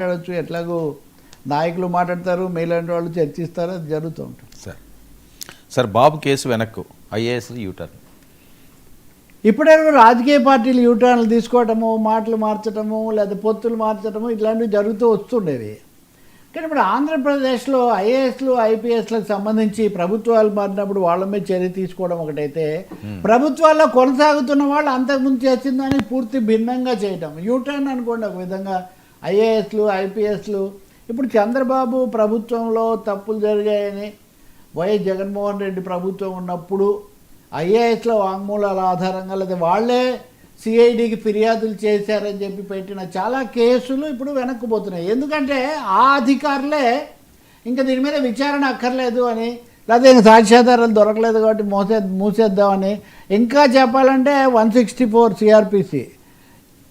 మాట్లాడచ్చు, ఎట్లాగో నాయకులు మాట్లాడతారు, మీలాంటి వాళ్ళు చర్చిస్తారు, అది జరుగుతూ ఉంటుంది. సార్ బాబు కేసు వెనక్కు ఐఏఎస్ యూటర్న్. ఇప్పుడే రాజకీయ పార్టీలు యూటర్న్లు తీసుకోవటము, మాటలు మార్చటము, లేదా పొత్తులు మార్చటము ఇట్లాంటివి జరుగుతూ వస్తుండేవి. కానీ ఇప్పుడు ఆంధ్రప్రదేశ్లో ఐఏఎస్లు ఐపీఎస్లకు సంబంధించి ప్రభుత్వాలు మారినప్పుడు వాళ్ళ మీద చర్య తీసుకోవడం ఒకటైతే, ప్రభుత్వాల్లో కొనసాగుతున్న వాళ్ళు అంతకుముందు చేసిందని పూర్తి భిన్నంగా చేయటం యూటర్న్ అనుకోండి. ఒక విధంగా ఐఏఎస్లు ఐపీఎస్లు ఇప్పుడు చంద్రబాబు ప్రభుత్వంలో తప్పులు జరిగాయని వైఎస్ జగన్మోహన్ రెడ్డి ప్రభుత్వం ఉన్నప్పుడు ఐఏఎస్ల వాంగ్మూలాల ఆధారంగా లేదా వాళ్లే సిఐడికి ఫిర్యాదులు చేశారని చెప్పి పెట్టిన చాలా కేసులు ఇప్పుడు వెనక్కిపోతున్నాయి. ఎందుకంటే ఆ అధికారులే ఇంకా దీని మీద విచారణ అక్కర్లేదు అని, లేకపోతే ఇంకా సాక్ష్యాధారాలు దొరకలేదు కాబట్టి మూసేద్దామని, ఇంకా చెప్పాలంటే 164 సిఆర్పిసి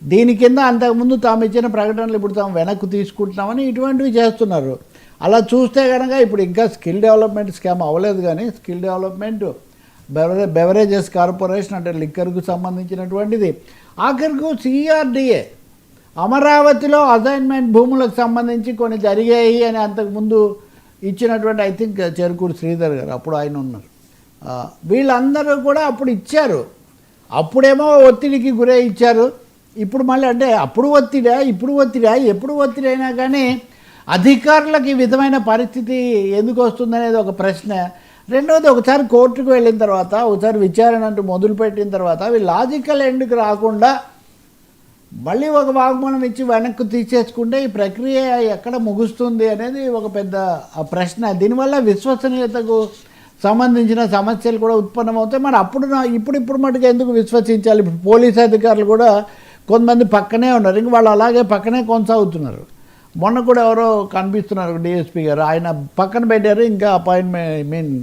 దీని కింద అంతకుముందు తాము ఇచ్చిన ప్రకటనలు ఇప్పుడు తాము వెనక్కు తీసుకుంటున్నామని ఇటువంటివి చేస్తున్నారు. అలా చూస్తే కనుక ఇప్పుడు ఇంకా స్కిల్ డెవలప్మెంట్ స్కామ్ అవ్వలేదు, కానీ స్కిల్ డెవలప్మెంట్ బెవరేజెస్ కార్పొరేషన్ అంటే లిక్కర్కు సంబంధించినటువంటిది, ఆఖరికి సిఆర్డిఏ అమరావతిలో అసైన్మెంట్ భూములకు సంబంధించి కొన్ని జరిగాయి అని అంతకుముందు ఇచ్చినటువంటి ఐ థింక్ చెరుకూరు శ్రీధర్ గారు అప్పుడు ఆయన ఉన్నారు. వీళ్ళందరూ కూడా అప్పుడు ఇచ్చారు. అప్పుడేమో ఒత్తిడికి గురై ఇచ్చారు. ఇప్పుడు మళ్ళీ అంటే అప్పుడు ఒత్తిడా ఇప్పుడు ఒత్తిడా ఎప్పుడు ఒత్తిడి అయినా కానీ అధికారులకు ఈ విధమైన పరిస్థితి ఎందుకు వస్తుందనేది ఒక ప్రశ్న. రెండవది, ఒకసారి కోర్టుకు వెళ్ళిన తర్వాత, ఒకసారి విచారణ అంటూ మొదలుపెట్టిన తర్వాత అవి లాజికల్ ఎండ్కి రాకుండా మళ్ళీ ఒక వాగ్మూలం ఇచ్చి వెనక్కు తీసేసుకుంటే ఈ ప్రక్రియ ఎక్కడ ముగుస్తుంది అనేది ఒక పెద్ద ప్రశ్న. దీనివల్ల విశ్వసనీయతకు సంబంధించిన సమస్యలు కూడా ఉత్పన్నమవుతాయి. మరి ఇప్పుడు మటుకు ఎందుకు విశ్వసించాలి? ఇప్పుడు పోలీసు అధికారులు కూడా కొంతమంది పక్కనే ఉన్నారు, ఇంక వాళ్ళు అలాగే పక్కనే కొనసాగుతున్నారు. మొన్న కూడా ఎవరో కనిపిస్తున్నారు డిఎస్పీ గారు, ఆయన పక్కన పెట్టారు, ఇంకా అపాయింట్మెంట్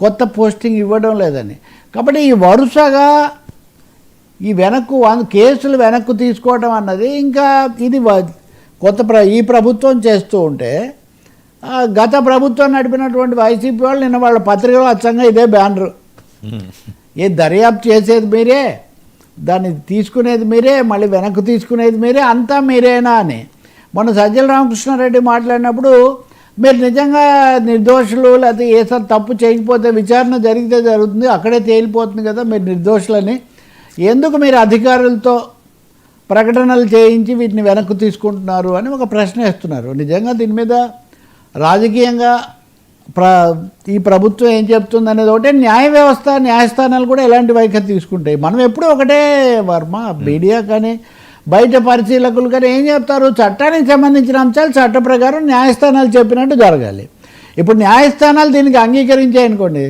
కొత్త పోస్టింగ్ ఇవ్వడం లేదని. కాబట్టి ఈ వరుసగా ఈ కేసులు వెనక్కు తీసుకోవడం అన్నది ఇంకా ఇది ఈ ప్రభుత్వం చేస్తూ ఉంటే, గత ప్రభుత్వం నడిపినటువంటి వైసీపీ వాళ్ళు నిన్న వాళ్ళ పత్రికలో అచ్చంగా ఇదే బ్యానరు, ఏ దర్యాప్తు చేసేది మీరే, దాన్ని తీసుకునేది మీరే, మళ్ళీ వెనక్కు తీసుకునేది మీరే, అంతా మీరేనా అని. మొన్న సజ్జల రామకృష్ణారెడ్డి మాట్లాడినప్పుడు మీరు నిజంగా నిర్దోషులు లేకపోతే ఏ సార్ తప్పు చేయకపోతే విచారణ జరిగితే జరుగుతుంది, అక్కడే తేలిపోతుంది కదా మీరు నిర్దోషులని, ఎందుకు మీరు అధికారులతో ప్రకటనలు చేయించి వీటిని వెనక్కు తీసుకుంటున్నారు అని ఒక ప్రశ్న వేస్తున్నారు. నిజంగా దీని మీద రాజకీయంగా ఈ ప్రభుత్వం ఏం చెప్తుంది అనేది ఒకటే, న్యాయ వ్యవస్థ న్యాయస్థానాలు కూడా ఎలాంటి వైఖరి తీసుకుంటాయి. మనం ఎప్పుడూ ఒకటే వర్మ, మీడియా కానీ బయట పరిశీలకులు కానీ ఏం చెప్తారు, చట్టానికి సంబంధించిన అంశాలు చట్ట ప్రకారం న్యాయస్థానాలు చెప్పినట్టు జరగాలి. ఇప్పుడు న్యాయస్థానాలు దీనికి అంగీకరించాయనుకోండి,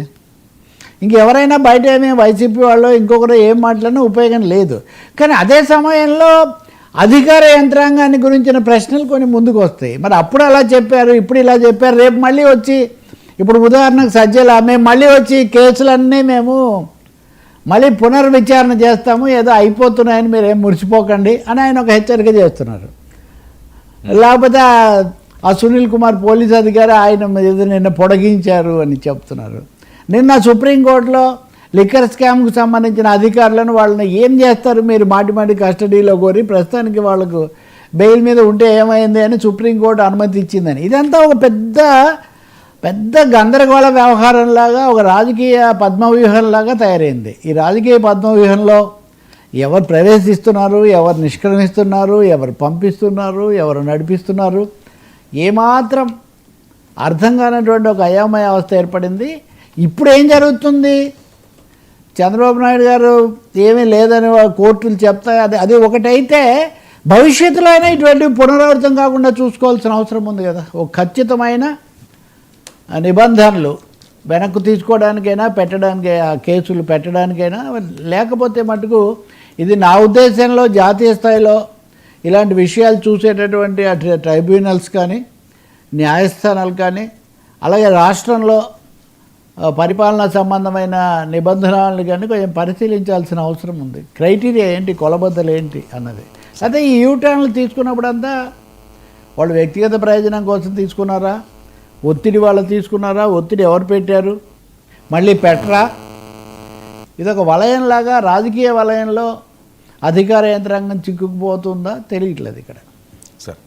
ఇంకెవరైనా బయట ఏమీ వైసీపీ వాళ్ళు ఇంకొకరు ఏం మాట్లాడినా ఉపయోగం లేదు. కానీ అదే సమయంలో అధికార యంత్రాంగాన్ని గురించిన ప్రశ్నలు కొన్ని ముందుకు వస్తాయి. మరి అప్పుడు అలా చెప్పారు, ఇప్పుడు ఇలా చెప్పారు, రేపు మళ్ళీ వచ్చి ఇప్పుడు ఉదాహరణకు సజ్జల మేము మళ్ళీ వచ్చి కేసులన్నీ మేము మళ్ళీ పునర్విచారణ చేస్తాము, ఏదో అయిపోతున్నాయని మీరు ఏం మురిసిపోకండి అని ఆయన ఒక హెచ్చరిక చేస్తున్నారు. లేకపోతే ఆ సునీల్ కుమార్ పోలీస్ అధికారి ఆయన ఏదో నిన్న పొడిగించారు అని చెప్తున్నారు. నిన్న సుప్రీంకోర్టులో లిక్కర్ స్కామ్కు సంబంధించిన అధికారులను వాళ్ళని ఏం చేస్తారు మీరు మాటి కస్టడీలో కోరి ప్రస్తుతానికి వాళ్ళకు బెయిల్ మీద ఉంటే ఏమైంది అని సుప్రీంకోర్టు అనుమతి ఇచ్చిందని. ఇదంతా ఒక పెద్ద గందరగోళ వ్యవహారంలాగా, ఒక రాజకీయ పద్మవ్యూహంలాగా తయారైంది. ఈ రాజకీయ పద్మవ్యూహంలో ఎవరు ప్రవేశిస్తున్నారు, ఎవరు నిష్క్రమిస్తున్నారు, ఎవరు పంపిస్తున్నారు, ఎవరు నడిపిస్తున్నారు, ఏమాత్రం అర్థం కానటువంటి ఒక అయోమయ అవస్థ ఏర్పడింది. ఇప్పుడు ఏం జరుగుతుంది? చంద్రబాబు నాయుడు గారు ఏమీ లేదని కోర్టులు చెప్తాయి, అది ఒకటైతే భవిష్యత్తులో అయినా ఇటువంటి పునరావృతం కాకుండా చూసుకోవాల్సిన అవసరం ఉంది కదా. ఒక ఖచ్చితమైన నిబంధనలు వెనక్కు తీసుకోవడానికైనా ఆ కేసులు పెట్టడానికైనా, లేకపోతే మటుకు ఇది నా ఉద్దేశంలో జాతీయ స్థాయిలో ఇలాంటి విషయాలు చూసేటటువంటి ట్రైబ్యునల్స్ కానీ న్యాయస్థానాలు కానీ, అలాగే రాష్ట్రంలో పరిపాలనా సంబంధమైన నిబంధనలు కానీ కొంచెం పరిశీలించాల్సిన అవసరం ఉంది. క్రైటీరియా ఏంటి, కొలబద్దలు ఏంటి అన్నది. అదే ఈ యూటర్న్లు తీసుకున్నప్పుడంతా వాళ్ళు వ్యక్తిగత ప్రయోజనం కోసం తీసుకున్నారా, ఒత్తిడి వాళ్ళు తీసుకున్నారా, ఒత్తిడి ఎవరు పెట్టారు, మళ్ళీ పెట్టరా, ఇదొక వలయంలాగా రాజకీయ వలయంలో అధికార యంత్రాంగం చిక్కుకుపోతుందా తెలియట్లేదు ఇక్కడ. సార్